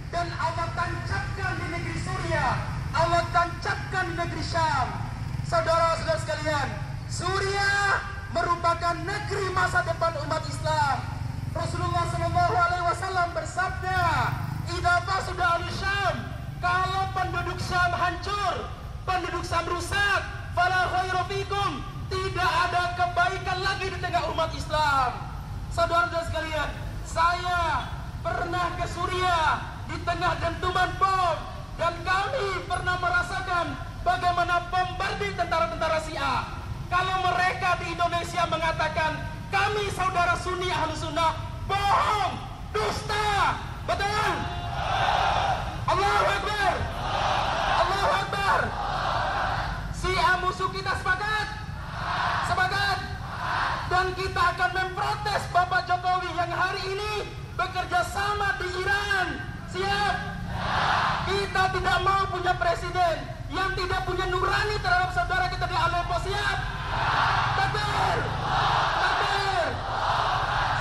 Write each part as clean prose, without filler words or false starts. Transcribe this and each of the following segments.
dan Allah tancapkan di negeri Suriah, Allah tancapkan di negeri Syam. Saudara-saudara sekalian, Suriah merupakan negeri masa depan umat Islam. Rasulullah SAW bersabda, "Idza fasada al-Syam," kalau penduduk Syam hancur, penduduk Syam rusak, fala khairu fikum, tidak ada kebaikan lagi di tengah umat Islam. Saudara-saudara sekalian, saya pernah ke Suriah di tengah dentuman bom, dan kami pernah merasakan bagaimana bombardir tentara-tentara Syiah. Kalau mereka di Indonesia mengatakan kami saudara Sunni Ahlu Sunnah, bohong, dusta, betul? Allahu Akbar, Allahu Akbar. Syiah musuh kita, sepakat? Sepakat? Dan kita akan memprotes Bapak Jokowi yang hari ini bekerja sama di Iran. Siap? Kita tidak mau punya presiden yang tidak punya nurani terhadap saudara kita di Aleppo. Siap? Takbir! Takbir!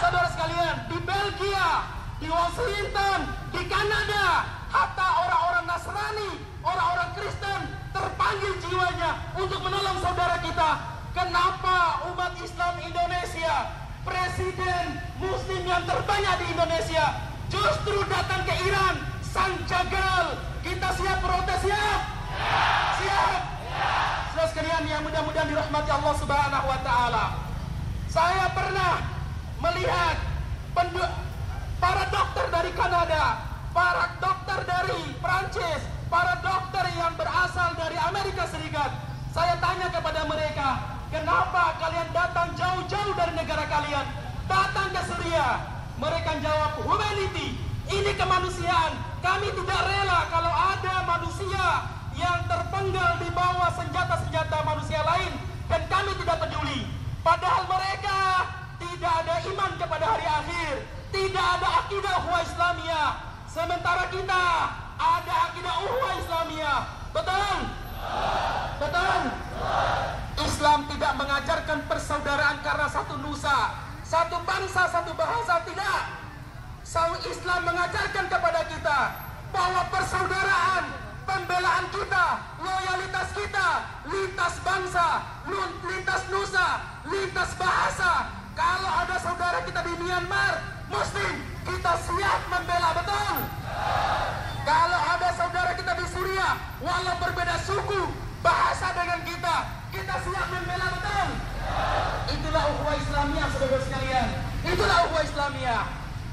Saudara sekalian, di Belgia, di Washington, di Kanada, hatta orang-orang Nasrani, orang-orang Kristen terpanggil jiwanya untuk menolong saudara kita. Kenapa umat Islam Indonesia, presiden muslim yang terbanyak di Indonesia, justru datang ke Iran, sang jagal? Kita siap protes? Siap? Siap? Saudara sekalian yang mudah-mudahan dirahmati Allah Subhanahu wa Ta'ala, saya pernah melihat para dokter dari Kanada, para dokter dari Prancis, para dokter yang berasal dari Amerika Serikat. Saya tanya kepada mereka, kenapa kalian datang jauh-jauh dari negara kalian, datang ke Suriah? Mereka jawab, humanity, ini kemanusiaan. Kami tidak rela kalau ada manusia yang terpenggal di bawah senjata-senjata manusia lain, dan kami tidak peduli. Padahal mereka tidak ada iman kepada hari akhir, tidak ada akidah ukhuwah Islamiyah. Sementara kita ada akidah ukhuwah Islamiyah. Betul? Betul? Islam tidak mengajarkan persaudaraan karena satu nusa, satu bangsa, satu bahasa, tidak. Islam mengajarkan kepada kita bahwa persaudaraan, pembelaan kita, loyalitas kita, lintas bangsa, lintas nusa, lintas bahasa. Kalau ada saudara kita di Myanmar, Muslim, kita siap membela, betul? Kalau ada saudara kita di Suriah, walau berbeda suku, bahasa dengan kita siap membela, betul? Itulah ukhuwah Islamiyah, saudara sekalian. Itulah ukhuwah Islamiyah.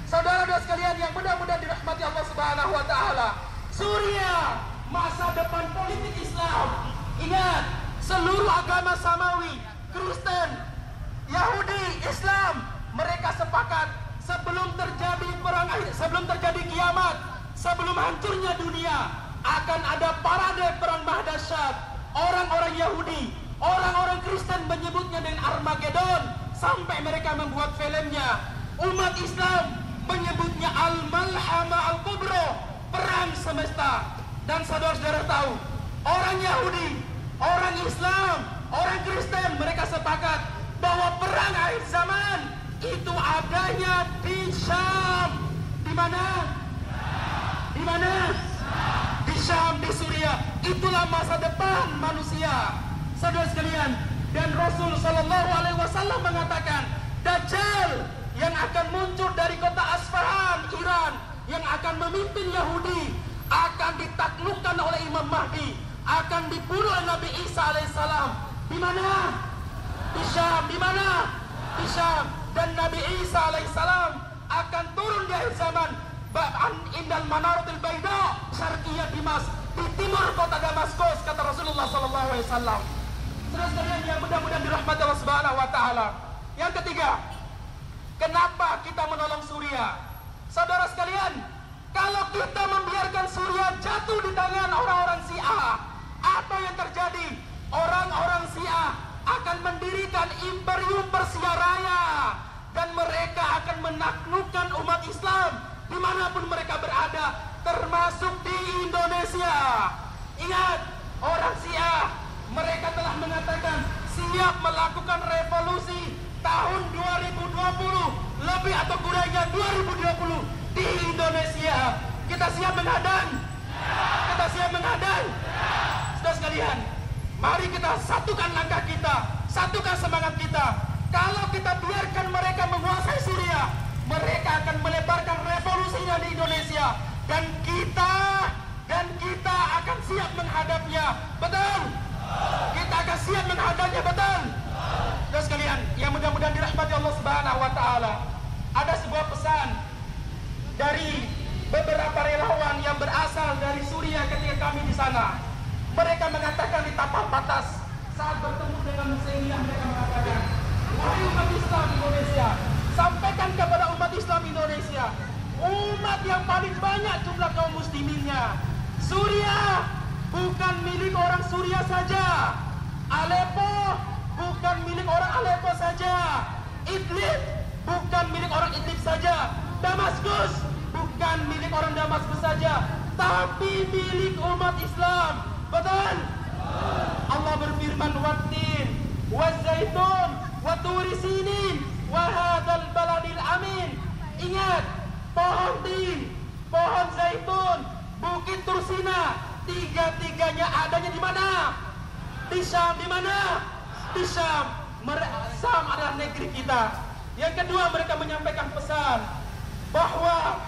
Saudara-saudara sekalian yang mudah-mudahan dirahmati Allah Subhanahu wa Ta'ala, Suriah masa depan politik Islam. Ingat, seluruh agama samawi, Kristen, Yahudi, Islam, mereka sepakat sebelum terjadi perang, sebelum terjadi kiamat, sebelum hancurnya dunia, akan ada parade perang mahdasyat. Orang-orang Yahudi, orang-orang Kristen menyebutnya dengan Armageddon sampai mereka membuat filmnya. Umat Islam menyebutnya Al-Malhama Al-Kubra, perang semesta. Dan saudara-saudara tahu, orang Yahudi, orang Islam, orang Kristen, mereka sepakat bahwa perang akhir zaman itu adanya di Syam. Di mana? Di mana? Di Syam, di Suriah. Itulah masa depan manusia, saudara sekalian. Dan Rasul Sallallahu Alaihi Wasallam mengatakan, Dajjal yang akan muncul dari kota Asfahan, Iran, yang akan memimpin Yahudi, akan ditaklukkan oleh Imam Mahdi, akan dibunuh oleh Nabi Isa alaihissalam. Di mana? Di Syam. Di mana? Di Syam. Dan Nabi Isa alaihissalam akan turun di akhir zaman, indal manaratil baida syarqiyah Dimas, di timur kota Damaskus, kata Rasulullah sallallahu alaihi wasallam. Saudara sekalian yang mudah-mudahan dirahmati Allah Subhanahu wa Ta'ala. Yang ketiga, kenapa kita menolong Suriah? Saudara sekalian, kalau kita membiarkan Suriah jatuh di tangan orang-orang Syiah, apa yang terjadi? Orang-orang Syiah akan mendirikan imperium Persia Raya, dan mereka akan menaklukkan umat Islam dimanapun mereka berada, termasuk di Indonesia. Ingat, orang Syiah, mereka telah mengatakan siap melakukan revolusi tahun 2020, lebih atau kurangnya 2020 di Indonesia. Kita siap menghadang? Kita siap menghadang? Saudara sekalian, mari kita satukan langkah kita, satukan semangat kita. Kalau kita biarkan mereka menguasai Suriah, mereka akan melebarkan revolusinya di Indonesia, dan kita akan siap menghadapnya. Betul? Kita akan siap menghadapnya, betul? Saudara sekalian, yang mudah-mudahan dirahmati Allah Subhanahu wa taala. Ada sebuah pesan dari beberapa relawan yang berasal dari Suriah ketika kami di sana. Mereka mengatakan di tapal batas saat bertemu dengan Muslimiyah, mereka mengatakan, wahai umat Islam Indonesia, sampaikan kepada umat Islam Indonesia, umat yang paling banyak jumlah kaum musliminnya. Suriah bukan milik orang Suriah saja. Aleppo bukan milik orang Aleppo saja. Idlib bukan milik orang Idlib saja. Damaskus bukan milik orang Damaskus saja, tapi milik umat Islam. Betul? Allah berfirman, wattin wazaitun waturi sinin wahadal baladil amin. Ingat, pohon tin, pohon zaitun, bukit Tursina, tiga-tiganya adanya di mana? Di Syam. Di mana? Di Syam. Syam adalah negeri kita. Yang kedua, mereka menyampaikan pesan bahwa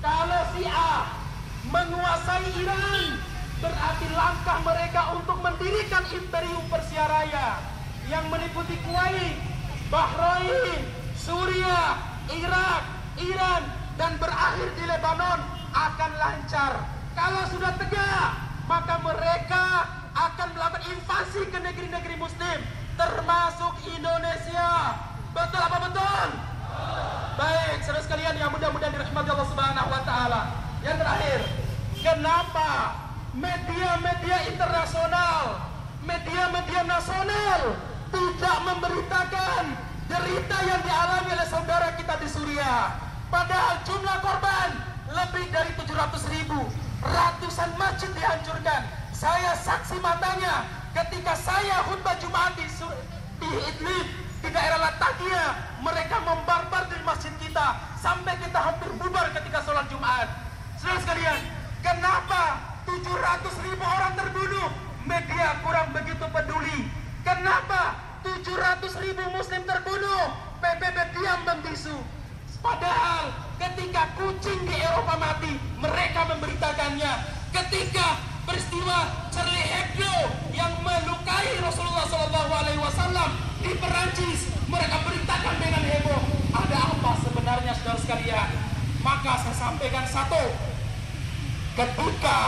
kalau Syiah menguasai Iran, berarti langkah mereka untuk mendirikan imperium Persia Raya yang meliputi Kuwait, Bahrain, Suriah, Irak, Iran, dan berakhir di Lebanon akan lancar. Kalau sudah tegak, maka mereka akan melakukan invasi ke negeri-negeri Muslim, termasuk Indonesia. Betul apa betul? Baik, saudara sekalian yang mudah-mudahan dirahmati Allah Subhanahu wa taala. Yang terakhir, kenapa media-media internasional, media-media nasional tidak memberitakan derita yang dialami oleh saudara kita di Suriah? Padahal jumlah korban lebih dari 700.000, ratusan masjid dihancurkan. Saya saksi matanya ketika saya khutbah Jumat di Idlib, di daerah Latakia, mereka membarbar di masjid kita sampai kita hampir bubar ketika sholat Jumat. Saudara sekalian, kenapa 700.000 orang terbunuh? Media kurang begitu peduli. Kenapa 700.000 Muslim terbunuh? PBB diam membisu. Padahal ketika kucing di Eropa mati, mereka memberitakannya. Ketika peristiwa Charlie Hebdo yang melukai Rasulullah SAW di Perancis, mereka beritakan dengan heboh. Ada apa sebenarnya, saudara sekalian? Maka saya sampaikan satu, ketika